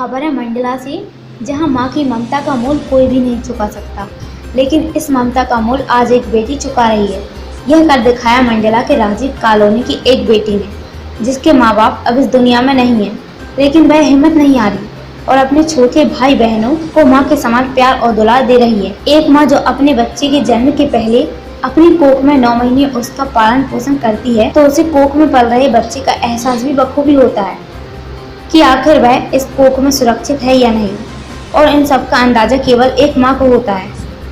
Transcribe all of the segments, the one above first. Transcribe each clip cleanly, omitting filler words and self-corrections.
खबर है मंडला से, जहां मां की ममता का मोल कोई भी नहीं चुका सकता, लेकिन इस ममता का मोल आज एक बेटी चुका रही है। यह कर दिखाया मंडला के राजीव कॉलोनी की एक बेटी ने, जिसके माँ बाप अब इस दुनिया में नहीं है, लेकिन वह हिम्मत नहीं हारी और अपने छोटे भाई बहनों को माँ के समान प्यार और दुलार दे रही है। एक माँ जो अपने बच्चे के जन्म के पहले अपनी कोख में 9 महीने उसका पालन पोषण करती है, तो उसे कोख में पल रहे बच्चे का एहसास भी बखूबी होता है कि आखिर वह इस कोख में सुरक्षित है या नहीं। और इन सब का अंदाजा केवल एक माँ को होता है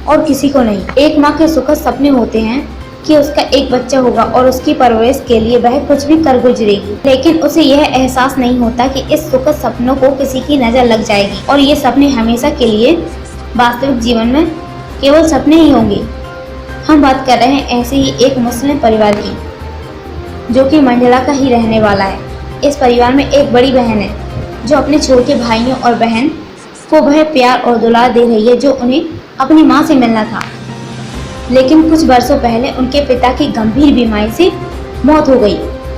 और किसी को नहीं। एक माँ के सुखद सपने होते हैं कि उसका एक बच्चा होगा और उसकी परवरिश के लिए वह कुछ भी कर गुजरेगी, लेकिन उसे यह एहसास नहीं होता कि इस सुखद सपनों को किसी की नजर लग जाएगी और ये सपने हमेशा के लिए वास्तविक जीवन में केवल सपने ही होंगे। हम बात कर रहे हैं ऐसे ही एक मुस्लिम परिवार की, जो कि मंडला का ही रहने वाला है। इस परिवार में एक बड़ी बहन है, जो अपने छोटे भाइयों और बहन को वह प्यार और दुलार दे रही है जो उन्हें अपनी माँ से मिलना था। लेकिन कुछ वर्षों पहले उनके पिता की गंभीर बीमारी से मौत हो गई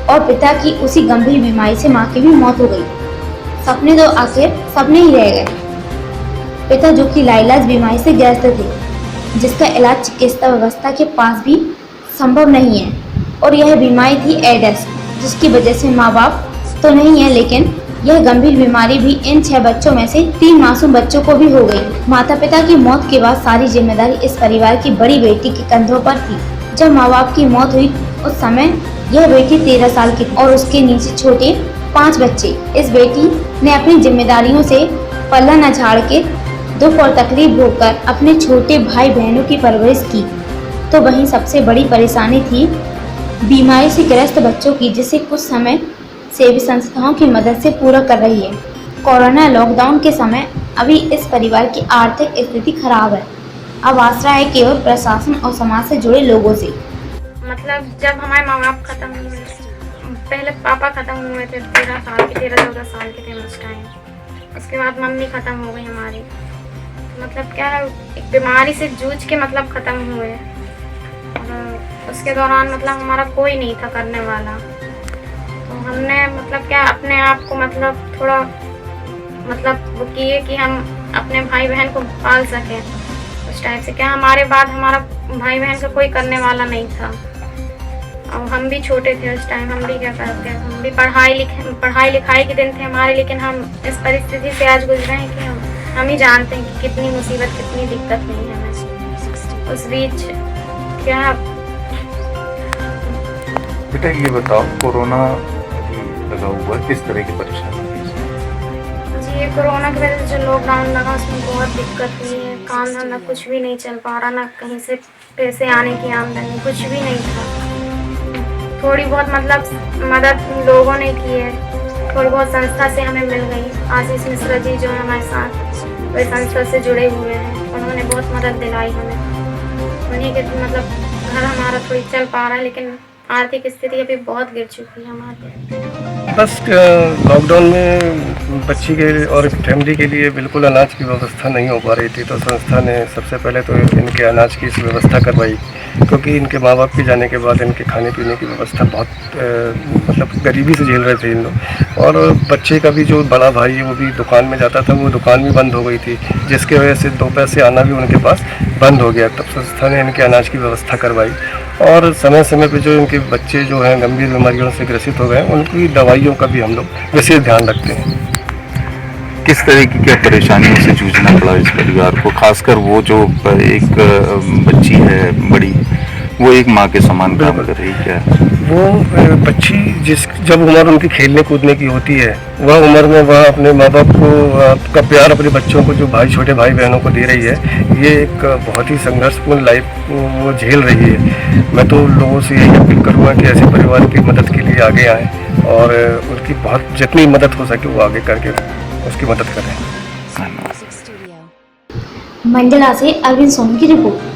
और पिता की उसी गंभीर बीमारी से माँ की भी मौत हो गई। सपने तो आखिर सपने ही रह गए। पिता जो कि लाइलाज बीमारी से ग्रस्त थे, जिसका इलाज चिकित्सा व्यवस्था के पास भी संभव नहीं है, और यह बीमारी थी एड्स, जिसकी वजह से माँ बाप तो नहीं है, लेकिन यह गंभीर बीमारी भी इन 6 बच्चों में से 3 मासूम बच्चों को भी हो गई। माता पिता की मौत के बाद सारी जिम्मेदारी इस परिवार की बड़ी बेटी के कंधों पर थी। जब माँ बाप की मौत हुई उस समय यह बेटी 13 साल की थी और उसके नीचे छोटे 5 बच्चे। इस बेटी ने अपनी जिम्मेदारियों से पल्ला न झाड़ के दुख और तकलीफ भोगकर अपने छोटे भाई बहनों की परवरिश की। तो वहीं सबसे बड़ी परेशानी थी बीमारी से ग्रस्त बच्चों की, जिसे कुछ समय सेवी संस्थाओं की मदद से पूरा कर रही है। कोरोना लॉकडाउन के समय अभी इस परिवार की आर्थिक स्थिति खराब है। अब आसरा है केवल प्रशासन और समाज से जुड़े लोगों से। मतलब जब हमारे माँ बाप खत्म हुए, पहले पापा खत्म हुए थे 13-14 साल के थे उस टाइम। उसके बाद मम्मी खत्म हो गई हमारी। मतलब क्या है, एक बीमारी से जूझ के मतलब खत्म हुए। और उसके दौरान मतलब हमारा कोई नहीं था करने वाला, तो हमने मतलब क्या अपने आप को मतलब थोड़ा मतलब वो किए कि हम अपने भाई बहन को पाल सकें। उस टाइप से क्या हमारे बाद हमारा भाई बहन का कोई करने वाला नहीं था, और हम भी छोटे थे उस टाइम। हम भी क्या करते हैं, हम भी पढ़ाई लिखाई के दिन थे हमारे, लेकिन हम इस परिस्थिति से आज गुजरे हैं कि हम ही जानते हैं कि कितनी मुसीबत, कितनी दिक्कत नहीं है हमें। उस बीच क्या बेटा ये बताओ, कोरोना लगा हुआ किस तरह की परेशानी जी, ये कोरोना की वजह से जो लॉकडाउन लगा उसमें बहुत दिक्कत हुई है। काम धंधा कुछ भी नहीं चल पा रहा, ना कहीं से पैसे आने की आमदनी, कुछ भी नहीं था। थोड़ी बहुत मतलब मदद लोगों ने की है, थोड़ी बहुत संस्था से हमें मिल गई। आशीष मिश्रा जी जो है हमारे साथ, वे संस्था से जुड़े हुए हैं, उन्होंने बहुत मदद दिलाई हमें। उन्हीं के मतलब घर हमारा थोड़ी चल पा रहा है, लेकिन आर्थिक स्थिति अभी बहुत गिर चुकी है हमारी। बस लॉकडाउन में बच्ची के और फैमिली के लिए बिल्कुल अनाज की व्यवस्था नहीं हो पा रही थी, तो संस्था ने सबसे पहले तो इनके अनाज की व्यवस्था करवाई, क्योंकि इनके माँ बाप के जाने के बाद इनके खाने पीने की व्यवस्था बहुत मतलब गरीबी से झेल रहे थे इन लोग। और बच्चे का भी जो बड़ा भाई है वो भी दुकान में जाता था, वो दुकान भी बंद हो गई थी, जिसकी वजह से 2 पैसे आना भी उनके पास बंद हो गया। तब संस्था ने इनके अनाज की व्यवस्था करवाई, और समय समय पे जो इनके बच्चे जो हैं गंभीर बीमारियों से ग्रसित हो गए, उनकी दवाइयों का भी हम लोग विशेष ध्यान रखते हैं। किस तरह की क्या परेशानियों से जूझना पड़ा इस परिवार को, खासकर वो जो एक बच्ची है बड़ी, वो एक माँ के समान काम कर रही है? वो बच्ची जब उम्र उनकी खेलने कूदने की होती है, वह उम्र में वह अपने माँ बाप को का प्यार अपने बच्चों को, जो छोटे भाई बहनों को दे रही है, ये एक बहुत ही संघर्षपूर्ण लाइफ वो झेल रही है। मैं तो लोगों से यही अपील करूँगा कि ऐसे परिवार की मदद के लिए आगे आएँ और उनकी बहुत जितनी मदद हो सके वो आगे करके उसकी मदद करें। मंडला से अरविंद सोनी की रिपोर्ट।